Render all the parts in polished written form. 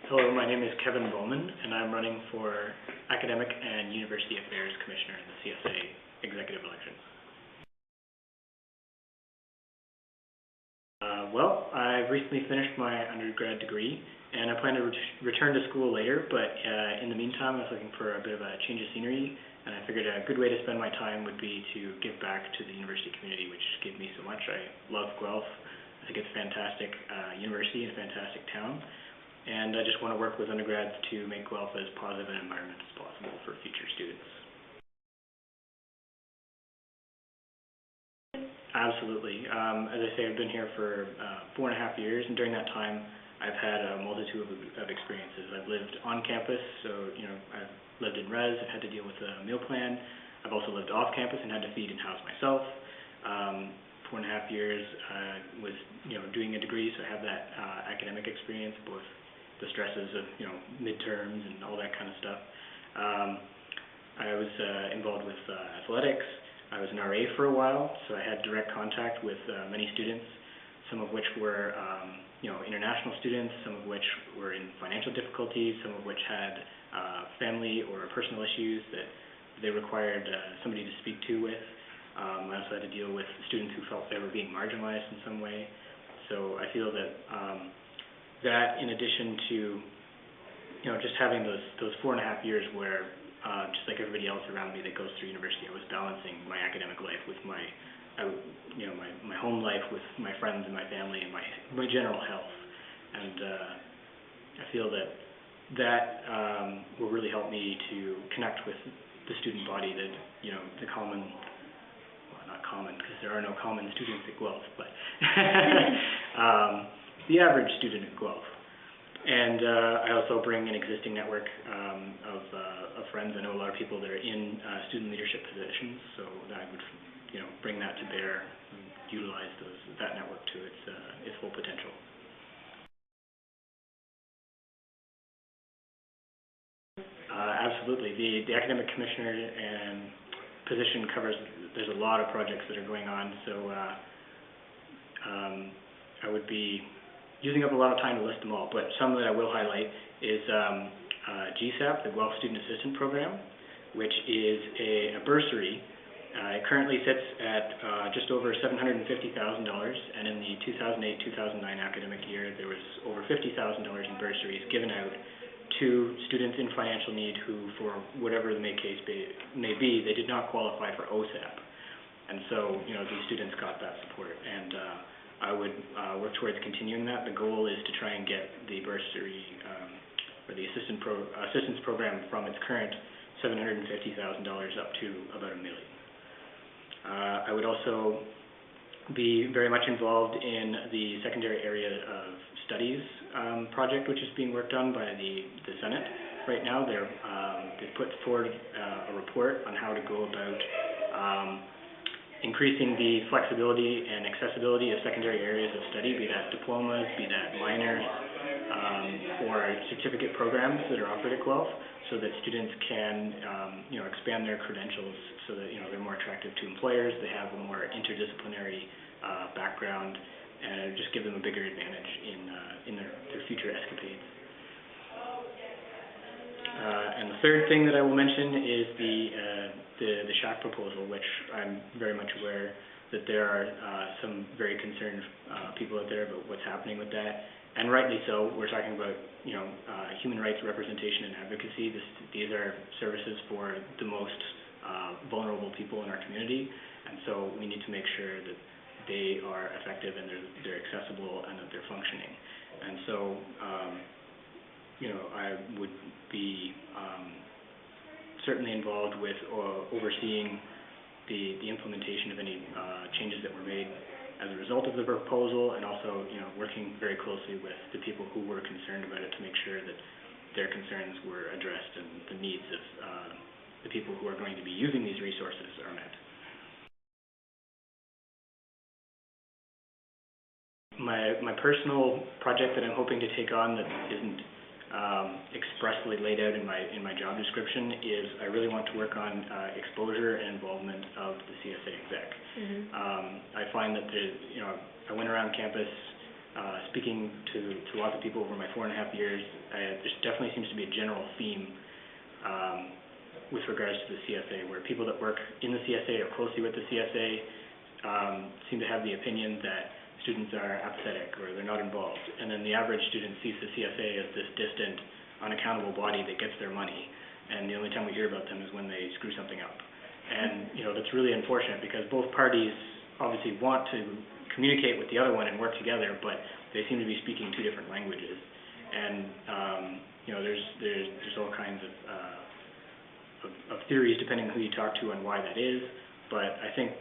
Hello, my name is Kevin Bowman, and I'm running for Academic and University Affairs Commissioner in the CSA Executive Elections. Well, I've recently finished my undergrad degree, and I plan to return to school later, but in the meantime, I was looking for a bit of a change of scenery, and I figured a good way to spend my time would be to give back to the university community, which gave me so much. I love Guelph. I think it's a fantastic university and a fantastic town, and I just want to work with undergrads to make Guelph as positive an environment as possible for future students. Absolutely. As I say, I've been here for 4.5 years, and during that time, I've had a multitude of experiences. I've lived on campus, so I've lived in res. I've had to deal with a meal plan. I've also lived off campus and had to feed and house myself. 4.5 years was doing a degree, so I have that academic experience, both the stresses of midterms and all that kind of stuff. I was involved with athletics. I was an RA for a while, so I had direct contact with many students, some of which were international students, some of which were in financial difficulties, some of which had family or personal issues that they required somebody to speak to with. I also had to deal with students who felt they were being marginalized in some way. So I feel that that, in addition to just having those 4.5 years where just like everybody else around me that goes through university, I was balancing my academic life with my home life, with my friends and my family and my general health. And I feel that will really help me to connect with the student body, that the common, well, not common because there are no common students at Guelph, but the average student at Guelph. And I also bring an existing network of friends. I know a lot of people that are in student leadership positions, so I would bring that to bear and utilize that network to its full potential. Absolutely. The academic commissioner and position covers, there's a lot of projects that are going on, so I would be using up a lot of time to list them all, but some that I will highlight is GSAP, the Guelph Student Assistant Program, which is a bursary. It currently sits at just over $750,000, and in the 2008-2009 academic year, there was over $50,000 in bursaries given out to students in financial need who, for whatever the case may be, they did not qualify for OSAP. And so, these students got that support, and I would work towards continuing that. The goal is to try and get the bursary or the assistance program from its current $750,000 up to about $1 million. I would also be very much involved in the secondary area of studies project, which is being worked on by the Senate right now. They've put forward a report on how to go about increasing the flexibility and accessibility of secondary areas of study, be that diplomas, be that minors, or certificate programs that are offered at Guelph, so that students can expand their credentials so that they're more attractive to employers, they have a more interdisciplinary background, and just give them a bigger advantage in their future escapades. And the third thing that I will mention is the shack proposal, which I'm very much aware that there are some very concerned people out there about what's happening with that, and rightly so. We're talking about human rights representation and advocacy. These are services for the most vulnerable people in our community, and so we need to make sure that they are effective and they're accessible and that they're functioning. And so I would be certainly involved with overseeing the implementation of any changes that were made as a result of the proposal, and also working very closely with the people who were concerned about it to make sure that their concerns were addressed and the needs of the people who are going to be using these resources are met. My personal project that I'm hoping to take on that isn't expressly laid out in my job description is I really want to work on exposure and involvement of the CSA exec. I find that I went around campus speaking to lots of people over my 4.5 years, there definitely seems to be a general theme with regards to the CSA, where people that work in the CSA or closely with the CSA seem to have the opinion that students are apathetic or they're not involved. And then the average student sees the CSA as this distant, unaccountable body that gets their money. And the only time we hear about them is when they screw something up. And, that's really unfortunate because both parties obviously want to communicate with the other one and work together, but they seem to be speaking two different languages. And, there's all kinds of theories depending on who you talk to and why that is. But I think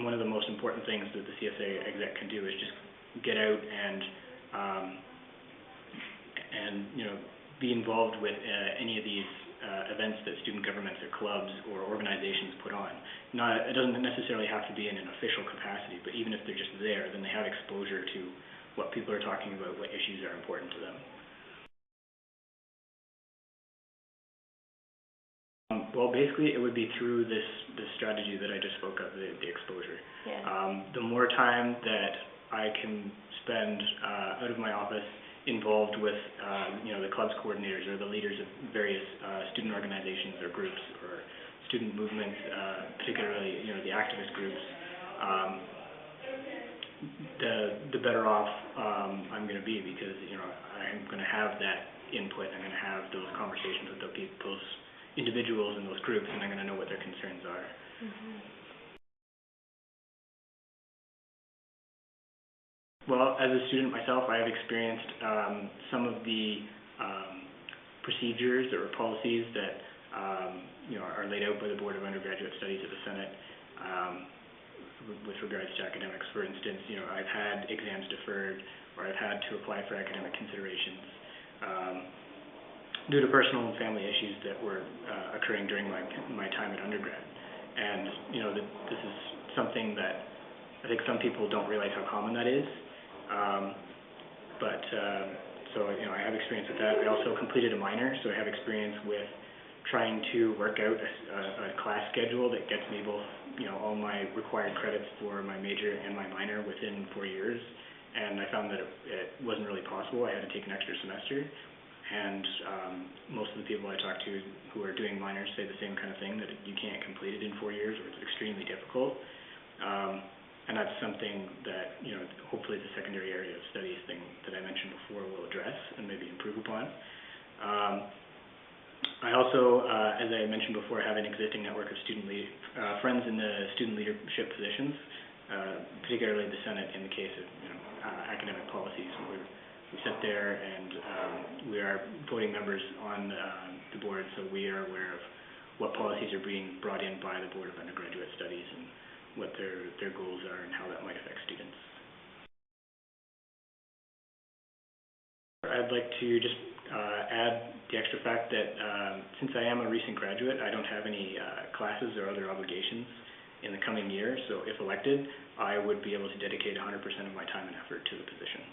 one of the most important things that the CSA exec can do is just get out and be involved with any of these events that student governments or clubs or organizations put on. It doesn't necessarily have to be in an official capacity, but even if they're just there, then they have exposure to what people are talking about, what issues are important to them. Well, basically, it would be through this strategy that I just spoke of, the exposure. Yeah. The more time that I can spend out of my office involved with, the club's coordinators or the leaders of various student organizations or groups or student movements, particularly, the activist groups, the better off I'm going to be because, I'm going to have that input. I'm going to have those conversations with those individuals in those groups, and I'm going to know what their concerns are. Mm-hmm. Well, as a student myself, I have experienced some of the procedures or policies that are laid out by the Board of Undergraduate Studies at the Senate with regards to academics. For instance, I've had exams deferred, or I've had to apply for academic considerations due to personal and family issues that were occurring during my time at undergrad. And this is something that I think some people don't realize how common that is. So I have experience with that. I also completed a minor, so I have experience with trying to work out a class schedule that gets me both, all my required credits for my major and my minor within 4 years. And I found that it wasn't really possible. I had to take an extra semester. And most of the people I talk to who are doing minors say the same kind of thing, that you can't complete it in 4 years, or it's extremely difficult. And that's something that, hopefully the secondary area of studies thing that I mentioned before will address and maybe improve upon. I also, as I mentioned before, have an existing network of friends in the student leadership positions, particularly the Senate in the case of academic policies. We sit there and we are voting members on the board, so we are aware of what policies are being brought in by the Board of Undergraduate Studies and what their goals are and how that might affect students. I'd like to just add the extra fact that since I am a recent graduate, I don't have any classes or other obligations in the coming year, so if elected, I would be able to dedicate 100% of my time and effort to the position.